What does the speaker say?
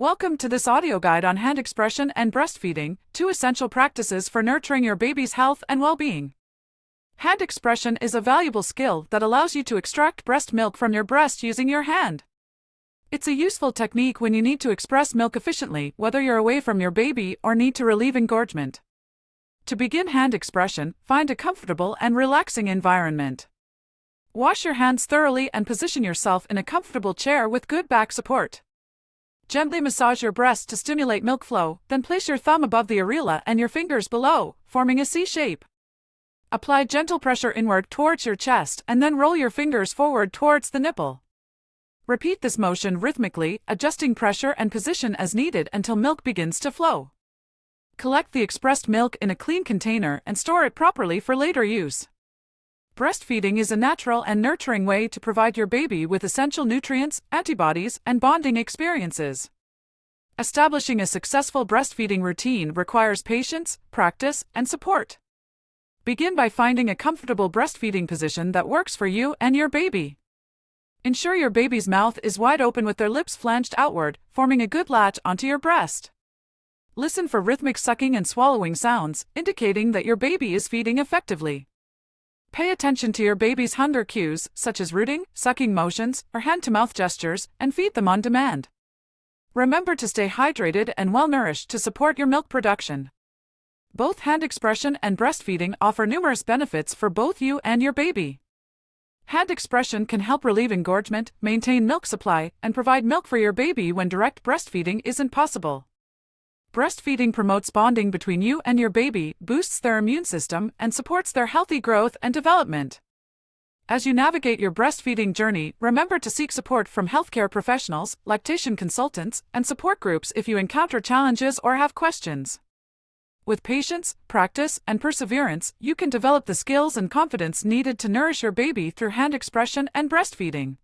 Welcome to this audio guide on hand expression and breastfeeding, two essential practices for nurturing your baby's health and well-being. Hand expression is a valuable skill that allows you to extract breast milk from your breast using your hand. It's a useful technique when you need to express milk efficiently, whether you're away from your baby or need to relieve engorgement. To begin hand expression, find a comfortable and relaxing environment. Wash your hands thoroughly and position yourself in a comfortable chair with good back support. Gently massage your breast to stimulate milk flow, then place your thumb above the areola and your fingers below, forming a C shape. Apply gentle pressure inward towards your chest and then roll your fingers forward towards the nipple. Repeat this motion rhythmically, adjusting pressure and position as needed until milk begins to flow. Collect the expressed milk in a clean container and store it properly for later use. Breastfeeding is a natural and nurturing way to provide your baby with essential nutrients, antibodies, and bonding experiences. Establishing a successful breastfeeding routine requires patience, practice, and support. Begin by finding a comfortable breastfeeding position that works for you and your baby. Ensure your baby's mouth is wide open with their lips flanged outward, forming a good latch onto your breast. Listen for rhythmic sucking and swallowing sounds, indicating that your baby is feeding effectively. Pay attention to your baby's hunger cues, such as rooting, sucking motions, or hand-to-mouth gestures, and feed them on demand. Remember to stay hydrated and well-nourished to support your milk production. Both hand expression and breastfeeding offer numerous benefits for both you and your baby. Hand expression can help relieve engorgement, maintain milk supply, and provide milk for your baby when direct breastfeeding isn't possible. Breastfeeding promotes bonding between you and your baby, boosts their immune system, and supports their healthy growth and development. As you navigate your breastfeeding journey, remember to seek support from healthcare professionals, lactation consultants, and support groups if you encounter challenges or have questions. With patience, practice, and perseverance, you can develop the skills and confidence needed to nourish your baby through hand expression and breastfeeding.